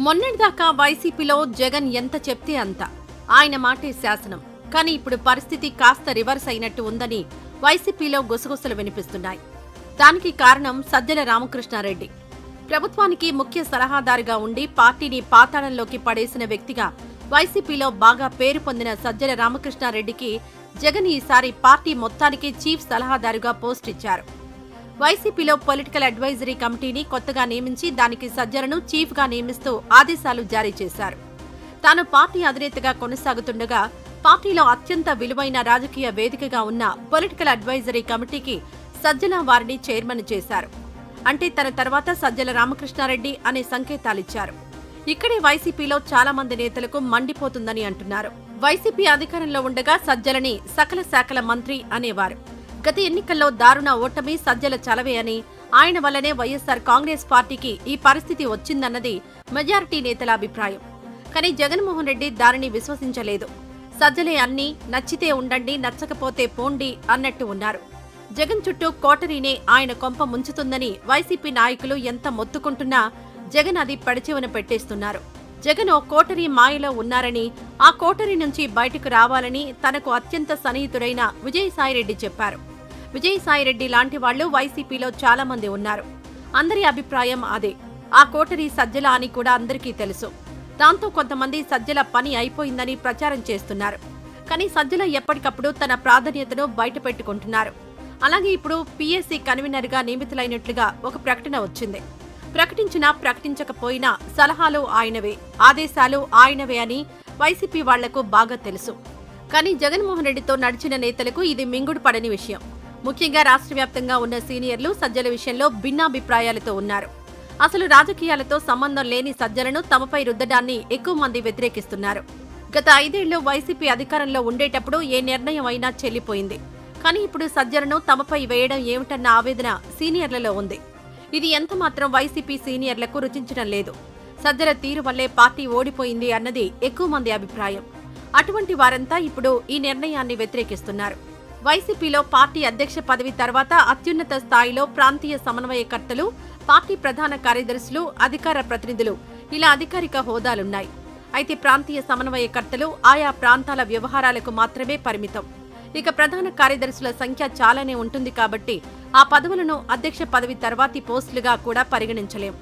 మొన్నటిదాకా వైసీపీలో జగన్ ఎంత చెప్తే అంత ఆయన మాటే శాసనం. కానీ ఇప్పుడు పరిస్థితి కాస్త రివర్స్ అయినట్టు ఉందని వైసీపీలో గుసగుసలు వినిపిస్తున్నాయి. దానికి కారణం సజ్జల రామకృష్ణారెడ్డి. ప్రభుత్వానికి ముఖ్య సలహాదారుగా ఉండి పార్టీని పాతాళంలోకి పడేసిన వ్యక్తిగా వైసీపీలో బాగా పేరు పొందిన సజ్జల రామకృష్ణారెడ్డికి జగన్ ఈసారి పార్టీ మొత్తానికి చీఫ్ సలహాదారుగా పోస్ట్ ఇచ్చారు. వైసీపీలో పొలిటికల్ అడ్వైజరీ కమిటీని కొత్తగా నియమించి దానికి సజ్జలను చీఫ్ గా నియమిస్తూ ఆదేశాలు జారీ చేశారు. తాను పార్టీ అధినేతగా కొనసాగుతుండగా పార్టీలో అత్యంత విలువైన రాజకీయ వేదికగా ఉన్న పొలిటికల్ అడ్వైజరీ కమిటీకి సజ్జల వారిని చైర్మన్ చేశారు. అంటే తన తర్వాత సజ్జల రామకృష్ణారెడ్డి అనే సంకేతాలిచ్చారు. ఇక్కడే వైసీపీలో చాలా మంది నేతలకు మండిపోతుందని అంటున్నారు. వైసీపీ అధికారంలో ఉండగా సజ్జలని సకల శాఖల మంత్రి అనేవారు. గత ఎన్నికల్లో దారుణ ఓటమి సజ్జల చలవే అని, ఆయన వల్లనే వైఎస్సార్ కాంగ్రెస్ పార్టీకి ఈ పరిస్థితి వచ్చిందన్నది మెజారిటీ నేతల అభిప్రాయం. కానీ జగన్మోహన్ రెడ్డి దానిని విశ్వసించలేదు. సజ్జలే అన్నీ, నచ్చితే ఉండండి, నచ్చకపోతే పోండి అన్నట్టు ఉన్నారు. జగన్ చుట్టూ కోటరీనే ఆయన కొంప ముంచుతుందని వైసీపీ నాయకులు ఎంత మొత్తుకుంటున్నా జగన్ అది పడిచెవున పెట్టేస్తున్నారు. జగన్ ఓ కోటరీ మాయలో ఉన్నారని, ఆ కోటరీ నుంచి బయటకు రావాలని తనకు అత్యంత సన్నిహితుడైన విజయసాయిరెడ్డి చెప్పారు. విజయసాయిరెడ్డి లాంటి వాళ్లు వైసీపీలో చాలా మంది ఉన్నారు. అందరి అభిప్రాయం అదే. ఆ కోటరీ సజ్జల అని కూడా అందరికీ తెలుసు. దాంతో కొంతమంది సజ్జల పని అయిపోయిందని ప్రచారం చేస్తున్నారు. కానీ సజ్జల ఎప్పటికప్పుడు తన ప్రాధాన్యతను బయటపెట్టుకుంటున్నారు. అలాగే ఇప్పుడు పీఎస్సీ కన్వీనర్ గా నియమితులైనట్లుగా ఒక ప్రకటన వచ్చింది. ప్రకటించినా ప్రకటించకపోయినా సలహాలు ఆయనవే, ఆదేశాలు ఆయనవే అని వైసీపీ వాళ్లకు బాగా తెలుసు. కానీ జగన్మోహన్ రెడ్డితో నడిచిన నేతలకు ఇది మింగుడు పడని విషయం. ముఖ్యంగా రాష్ట్ర వ్యాప్తంగా ఉన్న సీనియర్లు సజ్జల విషయంలో భిన్నాభిప్రాయాలతో ఉన్నారు. అసలు రాజకీయాలతో సంబంధం లేని సజ్జలను తమపై రుద్దడాన్ని ఎక్కువ మంది వ్యతిరేకిస్తున్నారు. గత 5 ఏళ్లు వైసీపీ అధికారంలో ఉండేటప్పుడు ఏ నిర్ణయం అయినా చెల్లిపోయింది. కానీ ఇప్పుడు సజ్జలను తమపై వేయడం ఏమిటన్న ఆవేదన సీనియర్లలో ఉంది. ఇది ఎంతమాత్రం వైసీపీ సీనియర్లకు రుచించడం లేదు. సజ్జల తీరు వల్లే పార్టీ ఓడిపోయింది అన్నది ఎక్కువ మంది అభిప్రాయం. అటువంటి వారంతా ఇప్పుడు ఈ నిర్ణయాన్ని వ్యతిరేకిస్తున్నారు. వైసీపీలో పార్టీ అధ్యక్ష పదవి తర్వాత అత్యున్నత స్థాయిలో ప్రాంతీయ సమన్వయకర్తలు, పార్టీ ప్రధాన కార్యదర్శులు, అధికార ప్రతినిధులు ఇలా అధికారిక హోదాలున్నాయి. అయితే ప్రాంతీయ సమన్వయకర్తలు ఆయా ప్రాంతాల వ్యవహారాలకు మాత్రమే పరిమితం. ఇక ప్రధాన కార్యదర్శుల సంఖ్య చాలానే ఉంటుంది కాబట్టి ఆ పదవులను అధ్యక్ష పదవి తర్వాతి పోస్టులుగా కూడా పరిగణించలేం.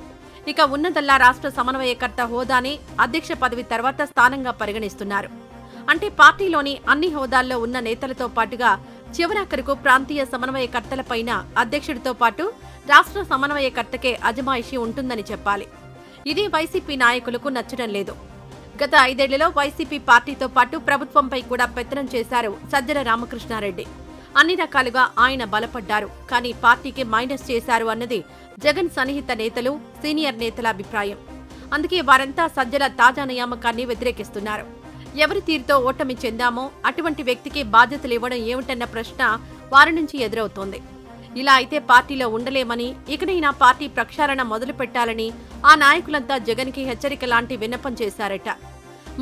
ఇక ఉన్నదల్లా రాష్ట్ర సమన్వయకర్త హోదానే అధ్యక్ష పదవి తర్వాత స్థానంగా పరిగణిస్తున్నారు. అంటే పార్టీలోని అన్ని హోదాల్లో ఉన్న నేతలతో పాటుగా చివరాఖరుకు ప్రాంతీయ సమన్వయకర్తలపైన అధ్యక్షుడితో పాటు రాష్ట్ర సమన్వయకర్తకే అజమాయిషీ ఉంటుందని చెప్పాలి. ఇది వైసీపీ నాయకులకు నచ్చడం లేదు. గత 5 ఏళ్లలో వైసీపీ పార్టీతో పాటు ప్రభుత్వంపై కూడా పెత్తనం చేశారు సజ్జల రామకృష్ణారెడ్డి. అన్ని రకాలుగా ఆయన బలపడ్డారు. కానీ పార్టీకి మైనస్ చేశారు అన్నది జగన్ సన్నిహిత నేతలు, సీనియర్ నేతల అభిప్రాయం. అందుకే వారంతా సజ్జల తాజా నియామకాన్ని వ్యతిరేకిస్తున్నారు. ఎవరి తీరుతో ఓటమి చెందామో అటువంటి వ్యక్తికి బాధ్యతలు ఇవ్వడం ఏమిటన్న ప్రశ్న వారి నుంచి ఎదురవుతోంది. ఇలా అయితే పార్టీలో ఉండలేమని, ఇకనైనా పార్టీ ప్రక్షాళన మొదలు పెట్టాలని ఆ నాయకులంతా జగన్కి హెచ్చరిక లాంటి విన్నపం చేశారట.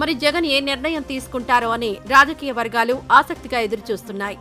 మరి జగన్ ఏ నిర్ణయం తీసుకుంటారో అని రాజకీయ వర్గాలు ఆసక్తిగా ఎదురుచూస్తున్నాయి.